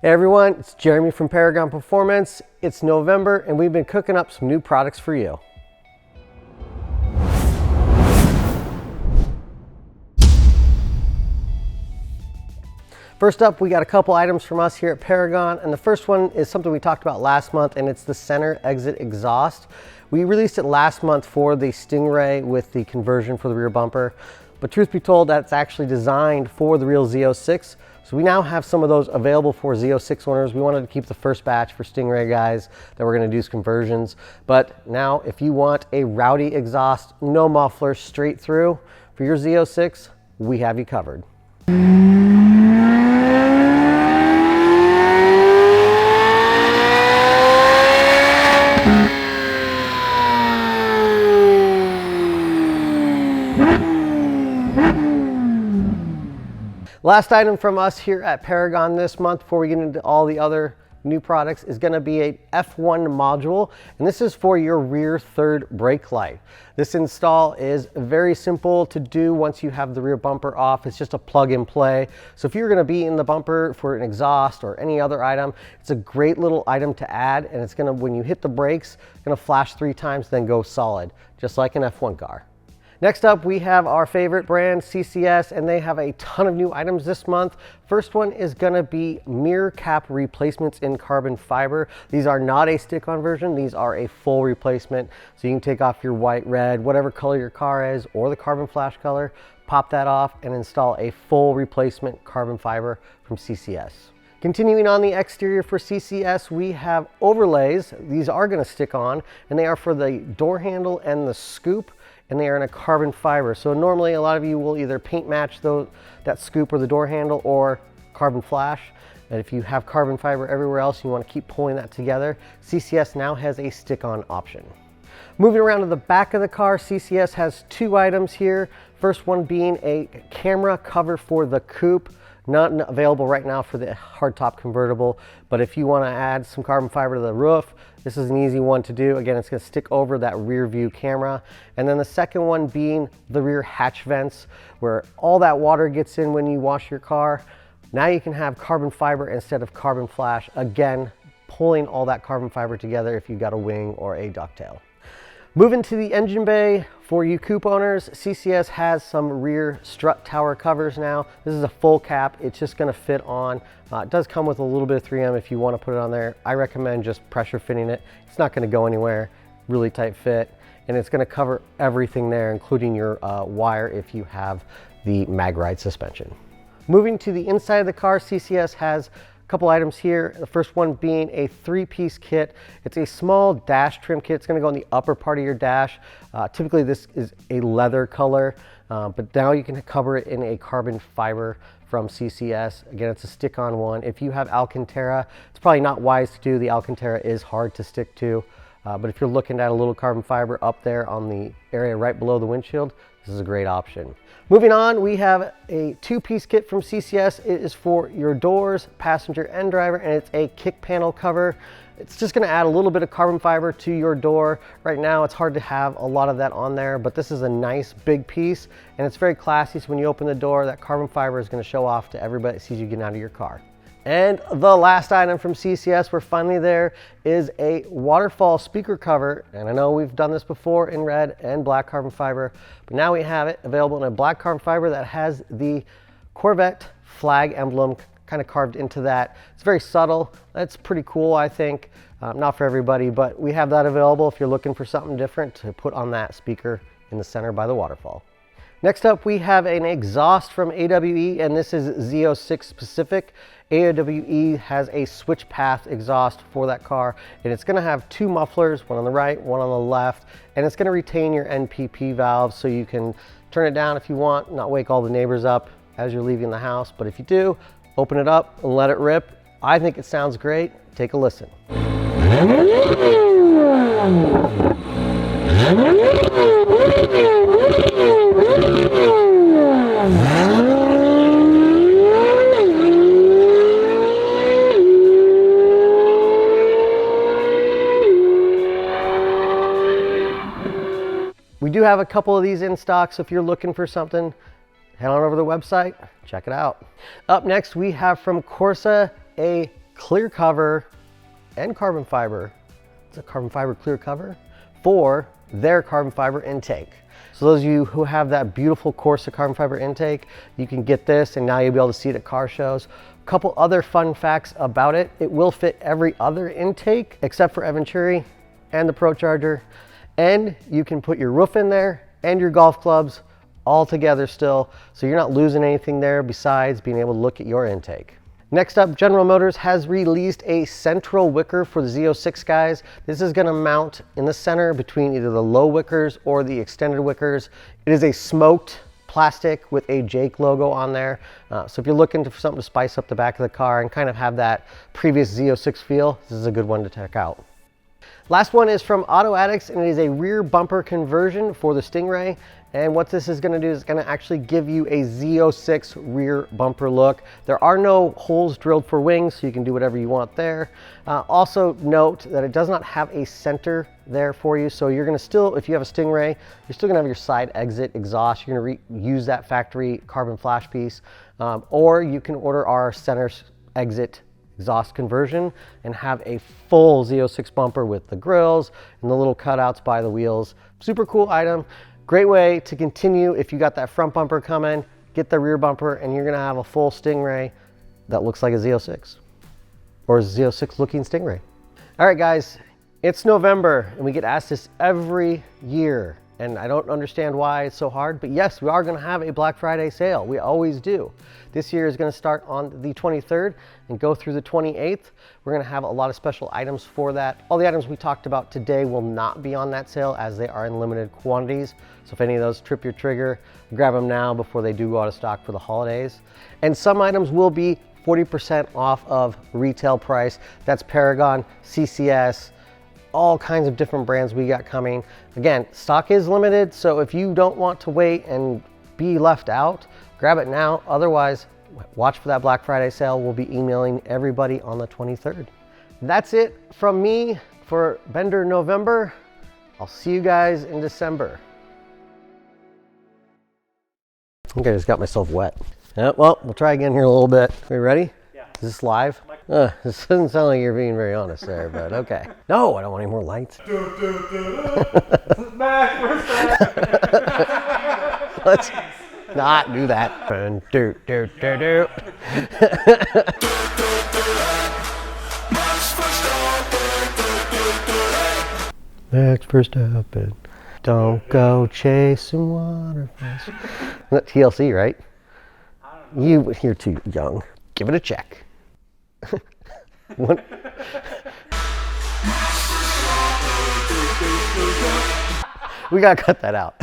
Hey everyone, it's Jeremy from Paragon Performance. It's November and we've been cooking up some new products for you. First up, we got a couple items from us here at Paragon, and the first one is something we talked about last month, and it's the center exit exhaust. We released it last month for the Stingray with the conversion for the rear bumper, but truth be told, that's actually designed for the real Z06. So we now have some of those available for Z06 owners. We wanted to keep the first batch for Stingray guys that we're gonna do some conversions. But now if you want a rowdy exhaust, no muffler, straight through for your Z06, we have you covered. Last item from us here at Paragon this month, before we get into all the other new products, is going to be a F1 module, and this is for your rear third brake light. This install is very simple to do once you have the rear bumper off. It's just a plug and play. So if you're going to be in the bumper for an exhaust or any other item, it's a great little item to add, and it's going to, when you hit the brakes, going to flash 3 times, then go solid, just like an F1 car. Next up, we have our favorite brand, CCS, and they have a ton of new items this month. First one is gonna be mirror cap replacements in carbon fiber. These are not a stick-on version, these are a full replacement. So you can take off your white, red, whatever color your car is, or the carbon flash color, pop that off and install a full replacement carbon fiber from CCS. Continuing on the exterior for CCS, we have overlays. These are gonna stick on, and they are for the door handle and the scoop, and they are in a carbon fiber. So normally a lot of you will either paint match that scoop or the door handle or carbon flash. And if you have carbon fiber everywhere else, you want to keep pulling that together, CCS now has a stick-on option. Moving around to the back of the car, CCS has 2 items here. First one being a camera cover for the coupe. Not available right now for the hardtop convertible, but if you want to add some carbon fiber to the roof, this is an easy one to do. Again, it's going to stick over that rear view camera. And then the second one being the rear hatch vents, where all that water gets in when you wash your car. Now you can have carbon fiber instead of carbon flash, again, pulling all that carbon fiber together if you've got a wing or a ducktail. Moving to the engine bay, for you coupe owners, CCS has some rear strut tower covers now. This is a full cap, it's just gonna fit on. It does come with a little bit of 3M if you wanna put it on there. I recommend just pressure fitting it. It's not gonna go anywhere, really tight fit, and it's gonna cover everything there, including your wire if you have the mag ride suspension. Moving to the inside of the car, CCS has couple items here. The first one being a 3-piece kit. It's a small dash trim kit. It's going to go on the upper part of your dash. Typically this is a leather color, but now you can cover it in a carbon fiber from CCS. Again, it's a stick-on one. If you have Alcantara, it's probably not wise to do. The Alcantara is hard to stick to, but if you're looking at a little carbon fiber up there on the area right below the windshield, this is a great option. Moving on, we have a 2-piece kit from CCS. It is for your doors, passenger and driver, and it's a kick panel cover. It's just gonna add a little bit of carbon fiber to your door. Right now, it's hard to have a lot of that on there, but this is a nice big piece, and it's very classy, so when you open the door, that carbon fiber is gonna show off to everybody that sees you getting out of your car. And the last item from CCS, we're finally there, is a waterfall speaker cover. And I know we've done this before in red and black carbon fiber, but now we have it available in a black carbon fiber that has the Corvette flag emblem kind of carved into that. It's very subtle. That's pretty cool, I think. Not for everybody, but we have that available if you're looking for something different to put on that speaker in the center by the waterfall. Next up, we have an exhaust from AWE, and this is Z06 specific. AWE has a SWITCHPATH exhaust for that car, and it's going to have 2 mufflers, one on the right, one on the left, and it's going to retain your NPP valve, so you can turn it down if you want, not wake all the neighbors up as you're leaving the house. But if you do, open it up and let it rip. I think it sounds great. Take a listen. We do have a couple of these in stock, so if you're looking for something, head on over to the website, check it out. Up next, we have from CORSA a clear cover and carbon fiber. It's a carbon fiber clear cover for their carbon fiber intake. So those of you who have that beautiful CORSA carbon fiber intake, you can get this, and now you'll be able to see it at car shows. A couple other fun facts about it. It will fit every other intake except for Venturi and the Pro Charger. And you can put your roof in there and your golf clubs all together still. So you're not losing anything there besides being able to look at your intake. Next up, General Motors has released a central wicker for the Z06 guys. This is going to mount in the center between either the low wickers or the extended wickers. It is a smoked plastic with a Jake logo on there. So if you're looking for something to spice up the back of the car and kind of have that previous Z06 feel, this is a good one to check out. Last one is from Outtakes, and it is a rear bumper conversion for the Stingray. And what this is going to do is going to actually give you a Z06 rear bumper look. There are no holes drilled for wings, so you can do whatever you want there. Also note that it does not have a center there for you. So you're going to still, if you have a Stingray, you're still going to have your side exit exhaust. You're going to use that factory carbon flash piece, or you can order our center exit exhaust conversion and have a full Z06 bumper with the grills and the little cutouts by the wheels. Super cool item. Great way to continue if you got that front bumper coming, get the rear bumper, and you're gonna have a full Stingray that looks like a Z06 or a Z06 looking Stingray. All right guys, it's November and we get asked this every year, and I don't understand why it's so hard, but yes, we are gonna have a Black Friday sale. We always do. This year is gonna start on the 23rd and go through the 28th. We're gonna have a lot of special items for that. All the items we talked about today will not be on that sale as they are in limited quantities. So if any of those trip your trigger, grab them now before they do go out of stock for the holidays. And some items will be 40% off of retail price. That's Paragon, CCS, all kinds of different brands we got coming. Again, stock is limited, so if you don't want to wait and be left out, grab it now. Otherwise, watch for that Black Friday sale. We'll be emailing everybody on the 23rd. That's it from me for Bender November. I'll see you guys in December. I think I just got myself wet. Well, we'll try again here in a little bit. Are you ready? Yeah. Is this live? This doesn't sound like you're being very honest there, but okay. No, I don't want any more lights. Let's not do that. Max Verstappen, don't go chasing waterfalls. That's TLC, right? You're too young. Give it a check. We gotta cut that out.